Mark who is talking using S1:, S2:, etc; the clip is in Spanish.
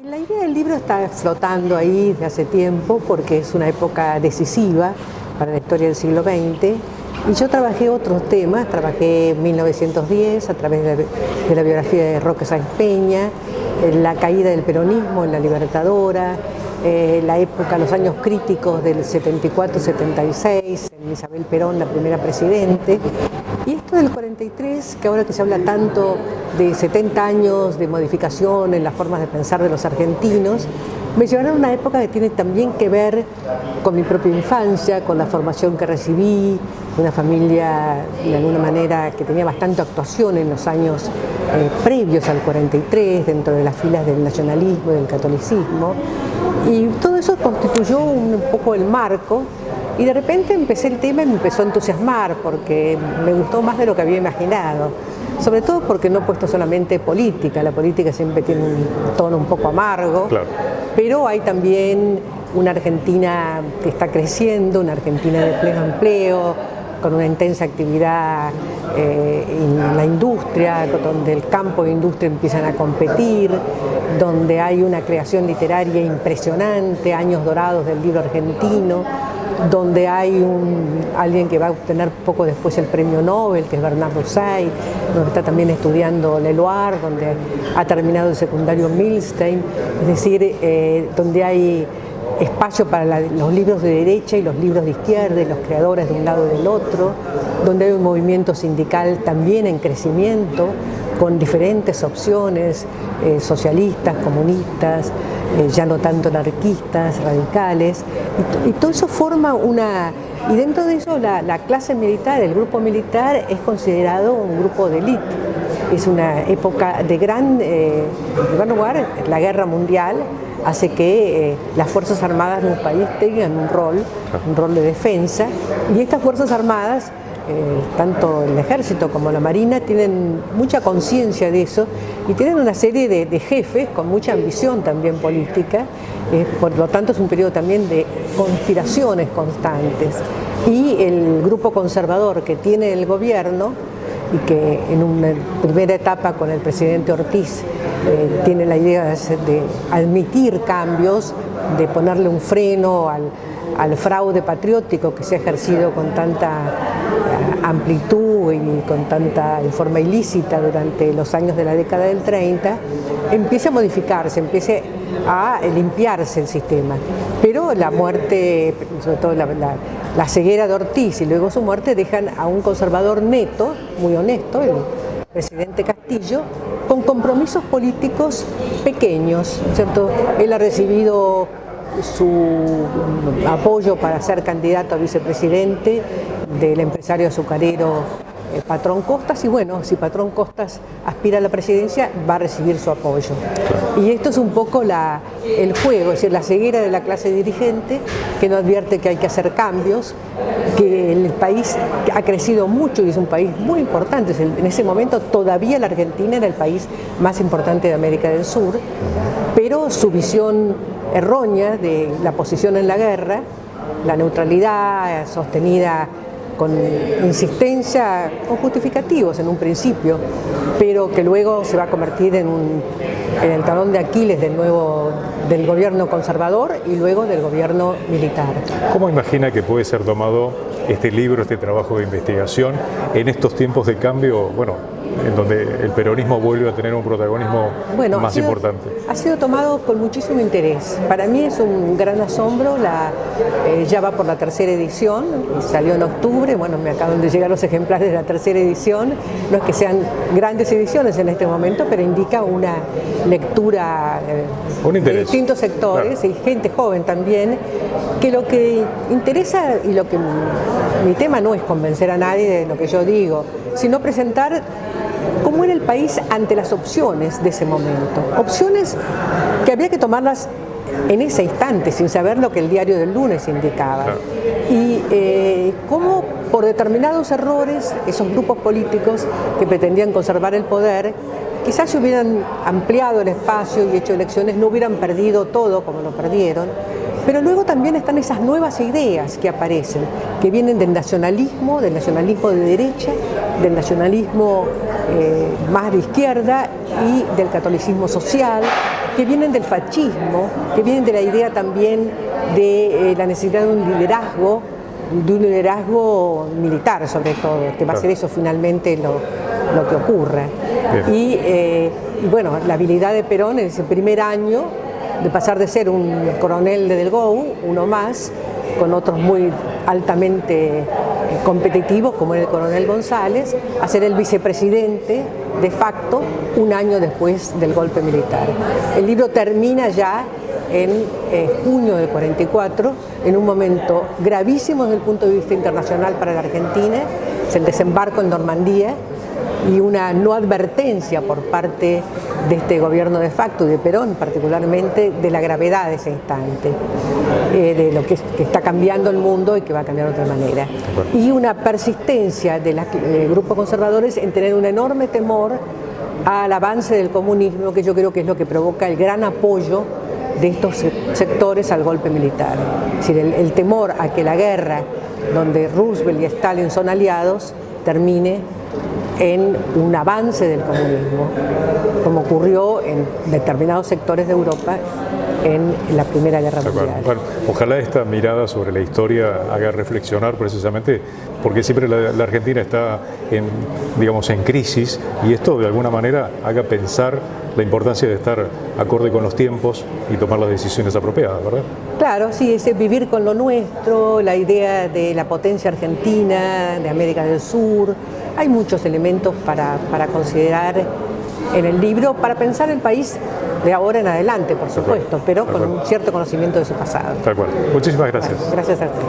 S1: La idea del libro está flotando ahí desde hace tiempo porque es una época decisiva para la historia del siglo XX y yo trabajé otros temas, trabajé en 1910 a través de la biografía de Roque Sáenz Peña, la caída del peronismo en La Libertadora, la época, los años críticos del 74-76, en Isabel Perón, la primera presidente, y esto del 43, que ahora que se habla tanto de 70 años de modificación en las formas de pensar de los argentinos, me llevaron a una época que tiene también que ver con mi propia infancia, con la formación que recibí, una familia de alguna manera que tenía bastante actuación en los años previos al 43, dentro de las filas del nacionalismo y del catolicismo, y todo eso constituyó un poco el marco. Y de repente empecé el tema y me empezó a entusiasmar porque me gustó más de lo que había imaginado. Sobre todo porque no he puesto solamente política, la política siempre tiene un tono un poco amargo, claro. Pero hay también una Argentina que está creciendo, una Argentina de pleno empleo, con una intensa actividad en la industria, donde el campo e industria empiezan a competir, donde hay una creación literaria impresionante, años dorados del libro argentino, donde hay alguien que va a obtener poco después el premio Nobel, que es Bernardo Say, donde está también estudiando Leloir, donde ha terminado el secundario Milstein, es decir, donde hay espacio para los libros de derecha y los libros de izquierda y los creadores de un lado y del otro, donde hay un movimiento sindical también en crecimiento, con diferentes opciones, socialistas, comunistas, ya no tanto anarquistas, radicales, y todo eso forma y dentro de eso la clase militar, el grupo militar es considerado un grupo de élite. Es una época de en primer lugar, la guerra mundial hace que las Fuerzas Armadas de un país tengan un rol de defensa, y estas Fuerzas Armadas, tanto el ejército como la marina, tienen mucha conciencia de eso y tienen una serie de jefes con mucha ambición también política, por lo tanto es un periodo también de conspiraciones constantes, y el grupo conservador que tiene el gobierno y que en una primera etapa con el presidente Ortiz tiene la idea de admitir cambios, de ponerle un freno al fraude patriótico que se ha ejercido con tanta amplitud y con tanta forma ilícita durante los años de la década del 30, empieza a modificarse, empieza a limpiarse el sistema. Pero la muerte, sobre todo la ceguera de Ortiz y luego su muerte, dejan a un conservador neto, muy honesto, el presidente Castillo, con compromisos políticos pequeños, ¿cierto? Él ha recibido su apoyo para ser candidato a vicepresidente del empresario azucarero Patrón Costas, y bueno, si Patrón Costas aspira a la presidencia, va a recibir su apoyo. Y esto es un poco el juego, es decir, la ceguera de la clase dirigente, que no advierte que hay que hacer cambios, que el país ha crecido mucho y es un país muy importante. En ese momento todavía la Argentina era el país más importante de América del Sur, pero su visión errónea de la posición en la guerra, la neutralidad sostenida con insistencia, con justificativos en un principio, pero que luego se va a convertir en el talón de Aquiles del gobierno conservador y luego del gobierno militar.
S2: ¿Cómo imagina que puede ser tomado este libro, este trabajo de investigación, en estos tiempos de cambio, en donde el peronismo vuelve a tener un protagonismo más importante?
S1: Ha sido tomado con muchísimo interés. Para mí es un gran asombro, ya va por la tercera edición, salió en octubre, me acaban de llegar los ejemplares de la tercera edición, no es que sean grandes ediciones en este momento, pero indica una lectura de distintos sectores, claro, y gente joven también, que lo que interesa y lo que mi tema no es convencer a nadie de lo que yo digo, sino presentar cómo era el país ante las opciones de ese momento. Opciones que había que tomarlas en ese instante, sin saber lo que el diario del lunes indicaba. Claro. Y cómo por determinados errores, esos grupos políticos que pretendían conservar el poder, quizás si hubieran ampliado el espacio y hecho elecciones, no hubieran perdido todo como lo perdieron. Pero luego también están esas nuevas ideas que aparecen, que vienen del nacionalismo de derecha, del nacionalismo más de izquierda y del catolicismo social, que vienen del fascismo, que vienen de la idea también de la necesidad de un liderazgo militar sobre todo, que va a ser eso finalmente lo que ocurra. Y bueno, la habilidad de Perón en ese primer año, de pasar de ser un coronel de Del Gou, uno más, con otros muy altamente competitivos, como el coronel González, a ser el vicepresidente de facto un año después del golpe militar. El libro termina ya en junio del 44, en un momento gravísimo desde el punto de vista internacional para la Argentina, es el desembarco en Normandía, y una no advertencia por parte de este gobierno de facto y de Perón particularmente de la gravedad de ese instante, de lo que está cambiando el mundo y que va a cambiar de otra manera. Y una persistencia de los grupos conservadores en tener un enorme temor al avance del comunismo, que yo creo que es lo que provoca el gran apoyo de estos sectores al golpe militar. Es decir, el temor a que la guerra, donde Roosevelt y Stalin son aliados, termine en un avance del comunismo, como ocurrió en determinados sectores de Europa en la Primera Guerra Mundial.
S2: Bueno, ojalá esta mirada sobre la historia haga reflexionar precisamente, porque siempre la Argentina está en crisis, y esto de alguna manera haga pensar la importancia de estar acorde con los tiempos y tomar las decisiones apropiadas, ¿verdad?
S1: Claro, sí, es vivir con lo nuestro, la idea de la potencia argentina, de América del Sur. Hay muchos elementos para considerar en el libro, para pensar el país de ahora en adelante, por supuesto, pero con un cierto conocimiento de su pasado.
S2: Tal cual. Muchísimas gracias.
S1: Bueno, gracias a usted.